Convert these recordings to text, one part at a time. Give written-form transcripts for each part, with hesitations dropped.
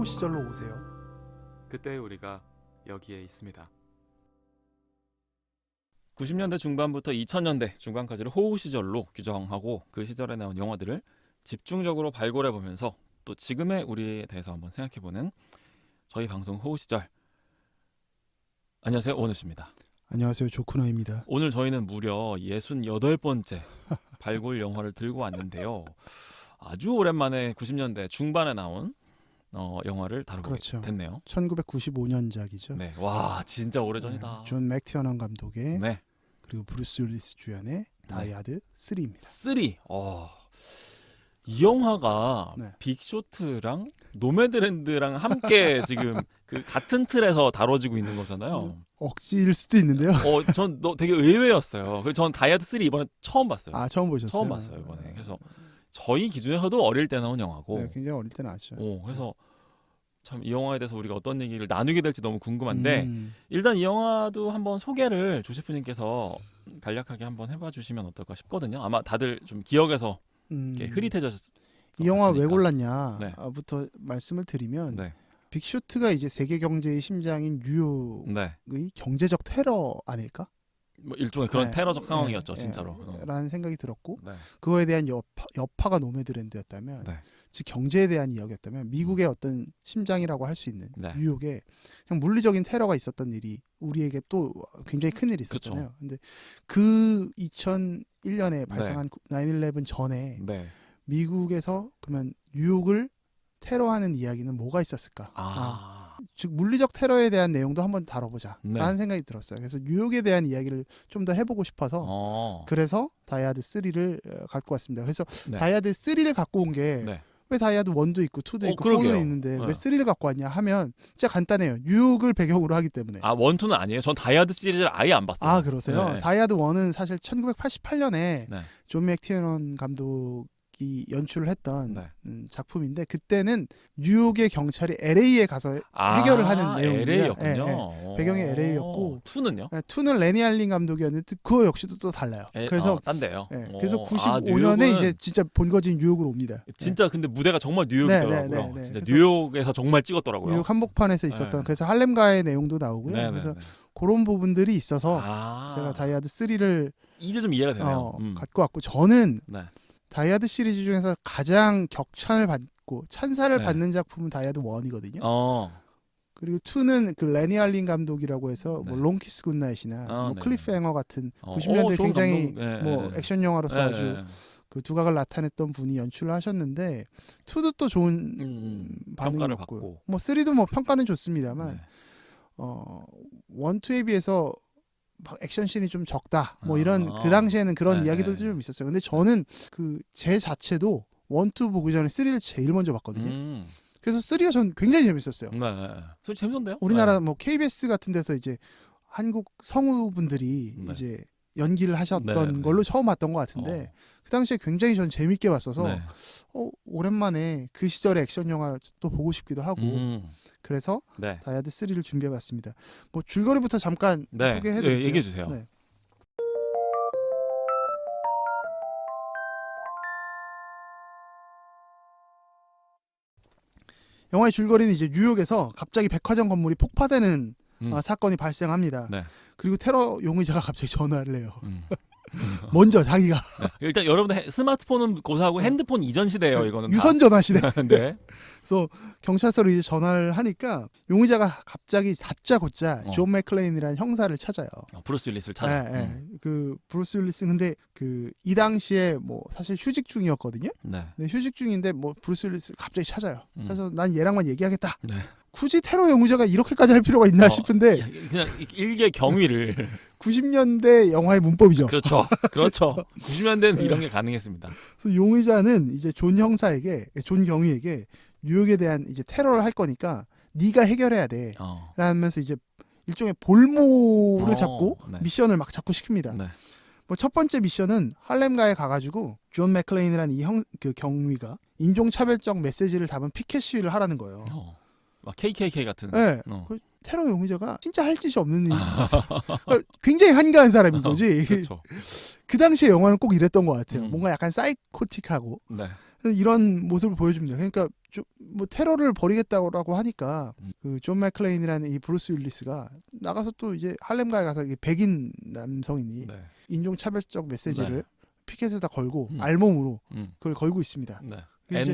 시절로 오세요. 그때 우리가 여기에 있습니다. 90년대 중반부터 2000년대 중반까지를 호우 시절로 규정하고 그 시절에 나온 영화들을 집중적으로 발굴해보면서 또 지금의 우리에 대해서 한번 생각해보는 저희 방송 호우 시절. 안녕하세요, 원우씨입니다. 안녕하세요, 조쿠나입니다. 오늘 저희는 무려 68번째 발굴 영화를 들고 왔는데요. 아주 오랜만에 90년대 중반에 나온 영화를 다루게 그렇죠. 됐네요. 1995년작이죠. 네, 와 진짜 오래전이다. 존 맥티어넌 감독의 네, 그리고 브루스 윌리스 주연의 다이하드 3입니다. 3. 이 영화가 네. 빅쇼트랑 노매드랜드랑 함께 지금 그 같은 틀에서 다뤄지고 있는 거잖아요. 억지일 수도 있는데요. 전 되게 의외였어요. 그래서 전 다이하드 3 이번에 처음 봤어요. 아, 처음 보셨어요? 처음 봤어요 이번에. 그래서 저희 기준에서도 어릴 때 나온 영화고. 네, 굉장히 어릴 때는 아죠. 그래서 참 이 영화에 대해서 우리가 어떤 얘기를 나누게 될지 너무 궁금한데 일단 이 영화도 한번 소개를 조셰프님께서 간략하게 한번 해봐 주시면 어떨까 싶거든요. 아마 다들 좀 기억에서 이렇게 흐릿해졌을 이 영화 왜 같으니까. 골랐냐부터 말씀을 드리면 네. 빅쇼트가 이제 세계 경제의 심장인 뉴욕의 네. 경제적 테러 아닐까? 뭐 일종의 그런 네. 테러적 상황이었죠, 네. 진짜로. 라는 생각이 들었고 네. 그거에 대한 여파가 노매드랜드였다면 네. 즉 경제에 대한 이야기였다면 미국의 어떤 심장이라고 할 수 있는 네. 뉴욕에 그냥 물리적인 테러가 있었던 일이 우리에게 또 굉장히 큰 일이 있었잖아요. 근데 그 2001년에 발생한 9/11 전에 네. 미국에서 그러면 뉴욕을 테러하는 이야기는 뭐가 있었을까? 즉 물리적 테러에 대한 내용도 한번 다뤄보자라는 생각이 들었어요. 그래서 뉴욕에 대한 이야기를 좀 더 해보고 싶어서 그래서 다이하드 3를 갖고 왔습니다. 그래서 다이하드 3를 갖고 온 게 왜 다이하드 1도 있고 2도 있고 4도 있는데 왜 3를 갖고 왔냐 하면 진짜 간단해요. 뉴욕을 배경으로 하기 때문에. 1, 2는 아니에요? 전 다이하드 시리즈를 아예 안 봤어요. 아, 그러세요? 네. 다이하드 1은 사실 1988년에 네. 존 맥티어넌 감독이 연출을 했던 네. 작품인데 그때는 뉴욕의 경찰이 LA에 가서 해결을 하는 내용입니다. LA였군요. 배경이 LA였고 2는요? 2는 레니 알린 감독이었는데 그거 역시도 또 달라요. 그래서 딴데요. 그래서 95년에 이제 진짜 본거진 뉴욕으로 옵니다. 진짜 근데 무대가 정말 뉴욕이더라고요. 네. 진짜 뉴욕에서 정말 찍었더라고요. 뉴욕 한복판에서 있었던 그래서 할렘가의 내용도 나오고요. 그래서 그런 부분들이 있어서 제가 다이하드 3를 이제 좀 이해가 되네요. 갖고 왔고 저는 다이하드 시리즈 중에서 가장 격찬을 받고 찬사를 받는 작품은 다이하드 1이거든요. 그리고 2는 그 레니 알린 감독이라고 해서 뭐 롱키스 굿나잇이나 뭐 클리프행어 같은 90년대 굉장히 뭐 액션 영화로서 아주 그 두각을 나타냈던 분이 연출을 하셨는데 2도 또 좋은 반응을 받고 뭐 3도 뭐 평가는 좋습니다만 1, 2에 비해서 액션씬이 좀 적다. 뭐 이런 그 당시에는 그런 이야기들도 좀 있었어요. 근데 저는 그 제 자체도 1, 2 보기 전에 3를 제일 먼저 봤거든요. 그래서 3가 전 굉장히 재밌었어요. 네. 재밌던데요? 우리나라 뭐 KBS 같은 데서 이제 한국 성우분들이 이제 연기를 하셨던 걸로 처음 봤던 것 같은데 그 당시에 굉장히 전 재밌게 봤어서 오랜만에 그 시절의 액션 영화를 또 보고 싶기도 하고 그래서 다이하드 3를 준비해봤습니다. 뭐 줄거리부터 잠깐 소개해드릴게요. 얘기해주세요. 영화의 줄거리는 이제 뉴욕에서 갑자기 백화점 건물이 폭파되는 사건이 발생합니다. 그리고 테러 용의자가 갑자기 전화를 해요. 먼저 자기가 일단 여러분들 스마트폰은 고사하고 핸드폰 이전 시대예요. 이거는 유선 전화 시대. 그래서 경찰서로 이제 전화를 하니까 용의자가 갑자기 다짜고짜 존 맥클레인이라는 형사를 찾아요. 브루스 윌리스를 찾아. 그 브루스 윌리스 근데 그 이 당시에 뭐 사실 휴직 중이었거든요. 근데 휴직 중인데 뭐 브루스 윌리스를 갑자기 찾아요. 그래서 난 얘랑만 얘기하겠다. 굳이 테러 용의자가 이렇게까지 할 필요가 있나 싶은데 그냥 일개 경위를 90년대 영화의 문법이죠. 그렇죠. 90년대는 이런 게 가능했습니다. 그래서 용의자는 이제 존 경위에게 뉴욕에 대한 이제 테러를 할 거니까 네가 해결해야 돼. 라면서 이제 일종의 볼모를 잡고 미션을 막 자꾸 시킵니다. 뭐 첫 번째 미션은 할렘가에 가가지고 존 맥클레인이라는 그 경위가 인종차별적 메시지를 담은 피켓 시위를 하라는 거예요. 막 KKK 같은. 그 테러 용의자가 진짜 할 짓이 없는 일이 있어. 굉장히 한가한 사람인 거지. 그렇죠. 그 당시에 영화는 꼭 이랬던 것 같아요. 뭔가 약간 사이코틱하고 이런 모습을 보여줍니다. 그러니까 뭐 테러를 벌이겠다고 하니까 그 존 맥클레인이라는 이 브루스 윌리스가 나가서 또 이제 할렘가에 가서 백인 남성이니 네. 인종차별적 메시지를 네. 피켓에다 걸고 알몸으로 그걸 걸고 있습니다. 네.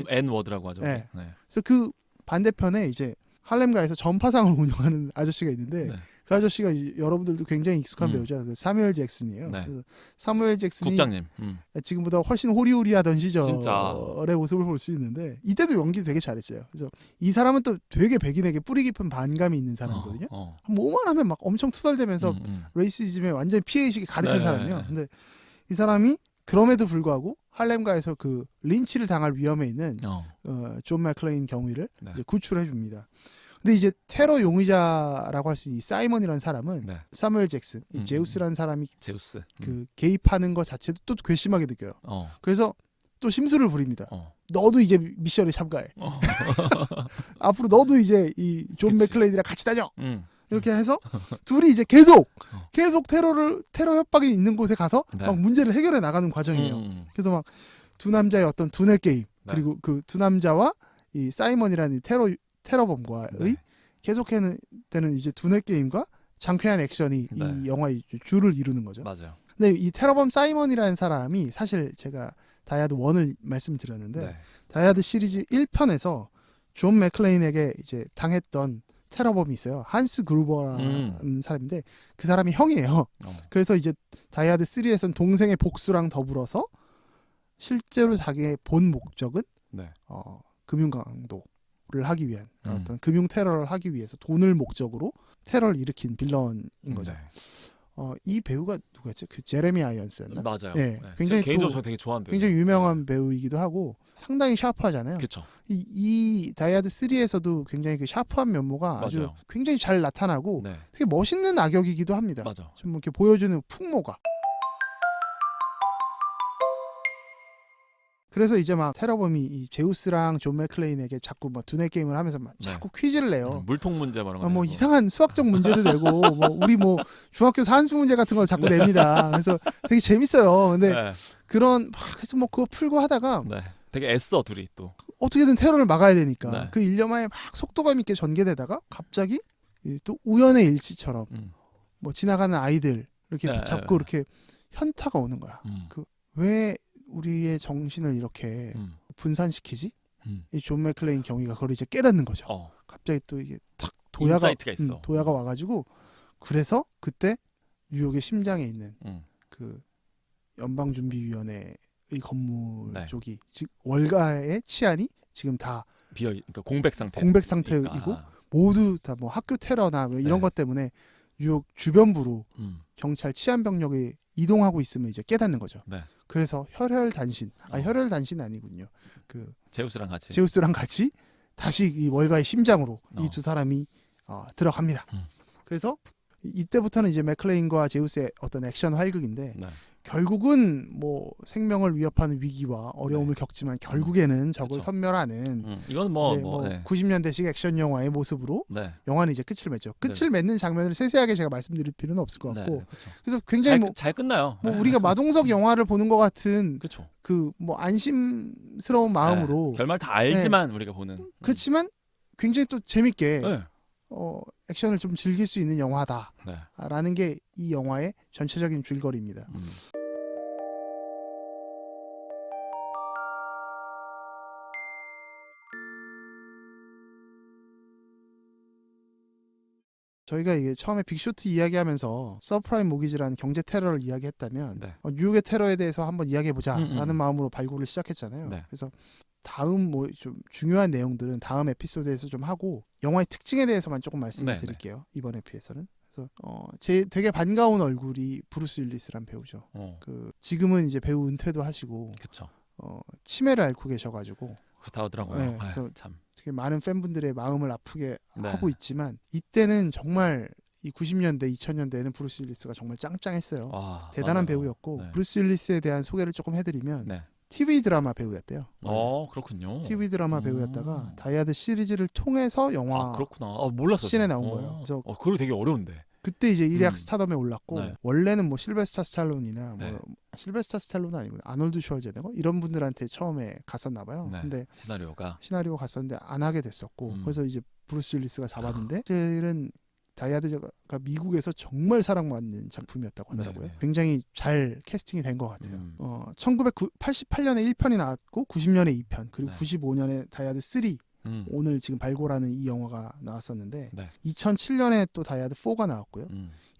N 워드라고 하죠. 네. 네. 그래서 그 반대편에 이제 할렘가에서 전파상을 운영하는 아저씨가 있는데 네. 그 아저씨가 여러분들도 굉장히 익숙한 배우죠. 그 사뮤엘 잭슨이에요. 네. 그래서 사뮤엘 잭슨이 국장님. 지금보다 훨씬 호리호리하던 시절의 진짜. 모습을 볼 수 있는데 이때도 연기 되게 잘했어요. 그래서 이 사람은 또 되게 백인에게 뿌리 깊은 반감이 있는 사람이거든요. 뭐만 하면 막 엄청 투덜대면서 레이시즘에 완전히 피해의식이 가득한 네. 사람이에요. 근데 이 사람이 그럼에도 불구하고 할렘가에서 그 린치를 당할 위험에 있는 존 맥클레인 경위를 네. 이제 구출해 줍니다. 근데 이제 테러 용의자라고 할 수 있는 이 사이먼이라는 사람은 네. 사무엘 잭슨, 이 제우스라는 사람이 제우스. 그 개입하는 것 자체도 또 괘씸하게 느껴요. 그래서 또 심술을 부립니다. 너도 이제 미션에 참가해. 앞으로 너도 이제 이 존 맥클레인이랑 같이 다녀. 이렇게 해서 둘이 이제 계속 테러 협박이 있는 곳에 가서 네. 막 문제를 해결해 나가는 과정이에요. 그래서 막 두 남자의 어떤 두뇌 게임 그리고 그 두 남자와 이 사이먼이라는 테러범과의 네. 계속되는 이제 두뇌 게임과 장쾌한 액션이 네. 이 영화의 줄을 이루는 거죠. 맞아요. 근데 이 테러범 사이먼이라는 사람이 사실 제가 다이아드 1을 말씀드렸는데 네. 다이아드 시리즈 1편에서 존 맥클레인에게 이제 당했던 테러범이 있어요. 한스 그루버라는 사람인데 그 사람이 형이에요. 그래서 이제 다이아드 3에서는 동생의 복수랑 더불어서 실제로 자기의 본 목적은 네. 금융 강도를 하기 위한 어떤 금융 테러를 하기 위해서 돈을 목적으로 테러를 일으킨 빌런인 거죠. 네. 이 배우가 누구였죠? 그 제레미 아이언스였나? 맞아요. 네. 네. 굉장히 개인적으로 저 되게 좋아하는 배우. 굉장히 유명한 배우이기도 하고 상당히 샤프하잖아요. 그렇죠. 이 다이아드 3에서도 굉장히 그 샤프한 면모가 아주 맞아요. 굉장히 잘 나타나고 네. 되게 멋있는 악역이기도 합니다. 맞아. 좀 이렇게 보여주는 풍모가. 그래서 이제 막 테러범이 이 제우스랑 존 맥클레인에게 자꾸 막 두뇌 게임을 하면서 막 자꾸 퀴즈를 내요. 물통 문제 말하는 거. 뭐 이상한 수학적 문제도 내고 뭐 우리 뭐 중학교 산수 문제 같은 거 자꾸 냅니다. 그래서 되게 재밌어요. 근데 네. 그런 그래서 뭐 그거 풀고 하다가 네. 되게 애써 둘이 또. 어떻게든 테러를 막아야 되니까 네. 그 일념하에 막 속도감 있게 전개되다가 갑자기 또 우연의 일치처럼 뭐 지나가는 아이들 이렇게 네. 잡고 이렇게 현타가 오는 거야. 왜 우리의 정신을 이렇게 분산시키지? 이 존 맥클레인 경위가 그걸 이제 깨닫는 거죠. 갑자기 또 이게 탁 인사이트가 있어. 도야가 와가지고 그래서 그때 뉴욕의 심장에 있는 그 연방준비위원회의 건물 네. 쪽이 즉 월가의 치안이 지금 다 그러니까 공백 상태이고 모두 다 뭐 학교 테러나 뭐 이런 네. 것 때문에 뉴욕 주변부로 경찰 치안 병력이 이동하고 있음을 이제 깨닫는 거죠. 네. 그래서 혈혈단신 아니군요. 그 제우스랑 같이 다시 이 월가의 심장으로 이 두 사람이 들어갑니다. 그래서 이때부터는 이제 맥클레인과 제우스의 어떤 액션 활극인데 네. 결국은 뭐 생명을 위협하는 위기와 어려움을 겪지만 결국에는 적을 그쵸. 선멸하는 이건 네. 90년대식 액션 영화의 모습으로 네. 영화는 이제 끝을 맺죠. 끝을 네. 맺는 장면을 세세하게 제가 말씀드릴 필요는 없을 것 같고 네. 그래서 굉장히 잘 끝나요. 뭐 우리가 마동석 영화를 보는 것 같은 그렇죠. 그 뭐 안심스러운 마음으로 결말 다 알지만 우리가 보는. 그렇지만 굉장히 또 재밌게 네. 액션을 좀 즐길 수 있는 영화다라는 게 이 영화의 전체적인 줄거리입니다. 저희가 이게 처음에 빅쇼트 이야기하면서 서프라임 모기지라는 경제 테러를 이야기했다면 네. 뉴욕의 테러에 대해서 한번 이야기해보자라는 마음으로 발굴을 시작했잖아요. 네. 그래서 다음 뭐 좀 중요한 내용들은 다음 에피소드에서 좀 하고 영화의 특징에 대해서만 조금 말씀을 드릴게요. 이번 에피에서는. 그래서 제 되게 반가운 얼굴이 브루스 윌리스란 배우죠. 그 지금은 이제 배우 은퇴도 하시고 그쵸. 치매를 앓고 계셔가지고 그렇다 하더라고요. 네, 그래서 아유, 참. 되게 많은 팬분들의 마음을 아프게 하고 있지만 이때는 정말 이 90년대, 2000년대에는 브루스 윌리스가 정말 짱짱했어요. 대단한 맞아요. 배우였고 네. 브루스 윌리스에 대한 소개를 조금 해드리면 네. TV 드라마 배우였대요. 그렇군요. TV 드라마 배우였다가 다이아드 시리즈를 통해서 영화 그렇구나. 몰랐어요. 씬에 나온 거예요. 그래서 그거 되게 어려운데. 그때 이제 일약 스타덤에 올랐고 네. 원래는 뭐 실베스타 스탈론이나 네. 뭐 실베스타 스탈론은 아니고 아놀드 슈왈제네거 이런 분들한테 처음에 갔었나 봐요. 네. 근데 시나리오 갔었는데 안 하게 됐었고 그래서 이제 브루스 윌리스가 잡았는데 사실은 다이하드가 미국에서 정말 사랑받는 작품이었다고 하더라고요. 네네. 굉장히 잘 캐스팅이 된 것 같아요. 1988년에 1편이 나왔고 90년에 2편 그리고 네. 95년에 다이하드 3 오늘 지금 발굴하는 이 영화가 나왔었는데 네. 2007년에 또 다이하드 4가 나왔고요.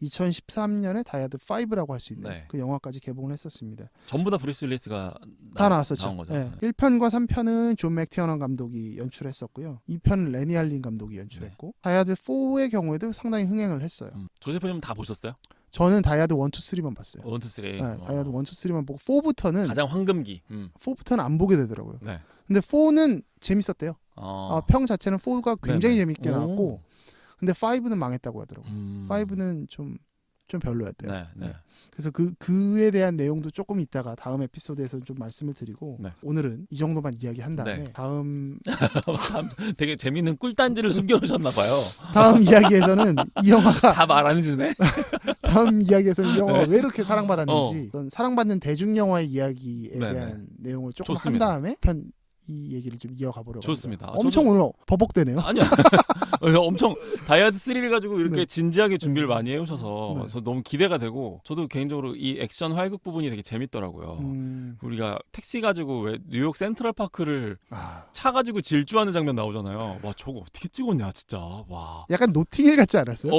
2013년에 다이하드 5라고 할 수 있는 네. 그 영화까지 개봉을 했었습니다. 전부 다 브루스 윌리스가 다 나왔었죠. 나온 거죠. 네. 1편과 3편은 존 맥티어넌 감독이 연출했었고요. 2편은 레니 알린 감독이 연출했고 다이하드 4의 경우에도 상당히 흥행을 했어요. 조세프님 다 보셨어요? 저는 다이하드 1, 2, 3만 봤어요. 1, 2, 3. 네, 다이하드 1, 2, 3만 보고 4부터는 가장 황금기. 4부터는 안 보게 되더라고요. 네. 근데 4는 재밌었대요. 평 자체는 4가 굉장히 네네. 재밌게 나왔고 근데 5는 망했다고 하더라고요. 5는 좀 별로였대요. 네, 네. 그래서 그에 대한 내용도 조금 이따가 다음 에피소드에서 좀 말씀을 드리고 네. 오늘은 이 정도만 이야기한 다음에 네. 다음 되게 재밌는 꿀단지를 숨겨놓으셨나 봐요. 다음 이야기에서는 이 영화가 다 말 안 해주네. 다음 이야기에서는 이 영화가 네. 왜 이렇게 사랑받았는지 어떤 사랑받는 대중 영화의 이야기에 네네. 대한 내용을 조금 좋습니다. 한 다음에 이 얘기를 좀 이어가 보려고 좋습니다. 합니다. 엄청 오늘 버벅대네요. 아니요. 엄청 다이아드 3를 가지고 이렇게 네. 진지하게 준비를 많이 해오셔서 네. 저 너무 기대가 되고 저도 개인적으로 이 액션 활극 부분이 되게 재밌더라고요. 우리가 택시 가지고 왜 뉴욕 센트럴파크를 차 가지고 질주하는 장면 나오잖아요. 와 저거 어떻게 찍었냐 진짜. 와. 약간 노팅힐 같지 않았어요?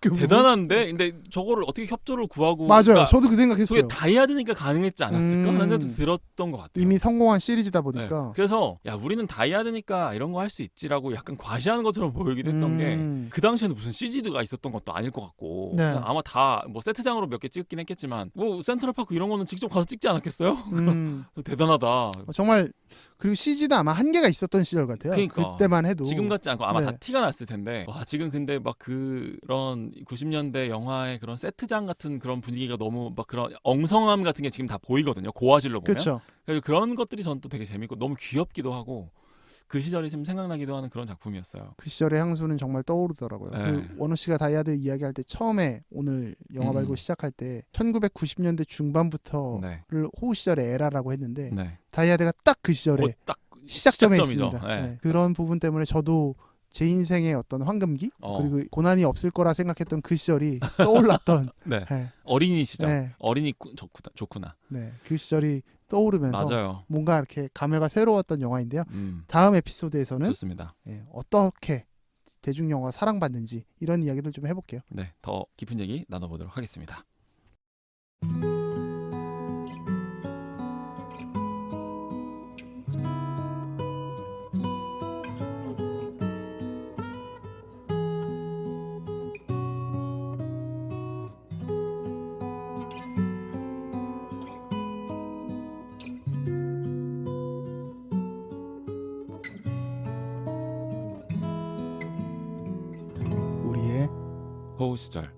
대단한데 근데 저거를 어떻게 협조를 구하고 맞아요. 그러니까 저도 그 생각했어요. 그게 다이아드니까 가능했지 않았을까 하는 생각도 들었던 것 같아요. 이미 성공한 시리즈다 보니까. 네. 그래서 야 우리는 다이아드니까 이런 거 할 수 있지라고 약간 과시하는 것처럼 보이기도 했던 게 그 당시에는 무슨 CG가 있었던 것도 아닐 것 같고 네. 아마 다 뭐 세트장으로 몇 개 찍긴 했겠지만 뭐 센트럴파크 이런 거는 직접 가서 찍지 않았겠어요? 대단하다. 정말 그리고 CG도 아마 한계가 있었던 시절 같아요. 그러니까. 그때만 해도 지금 같지 않고 아마 네. 다 티가 났을 텐데 와 지금 근데 막 그런 90년대 영화의 그런 세트장 같은 그런 분위기가 너무 막 그런 엉성함 같은 게 지금 다 보이거든요. 고화질로 보면. 그렇죠. 그래서 그런 것들이 전 또 되게 재밌고 너무 귀엽기도 하고 그 시절이 지금 생각나기도 하는 그런 작품이었어요. 그 시절의 향수는 정말 떠오르더라고요. 네. 그 원호 씨가 다이아드 이야기할 때 처음에 오늘 영화 발굴 시작할 때 1990년대 중반부터를 네. 호우 시절의 에라라고 했는데 네. 다이아드가 딱 그 시절에 딱 시작점에 시작점이죠. 있습니다. 네. 네. 그런 부분 때문에 저도 제 인생의 어떤 황금기 그리고 고난이 없을 거라 생각했던 그 시절이 떠올랐던 네. 네. 어린이 시절. 네. 어린이 좋구나. 네. 그 시절이 떠오르면서 맞아요. 뭔가 이렇게 감회가 새로웠던 영화인데요. 다음 에피소드에서는 좋습니다. 어떻게 대중 영화가 사랑받는지 이런 이야기들 좀 해볼게요. 네, 더 깊은 얘기 나눠보도록 하겠습니다. 우리의 호우 시절.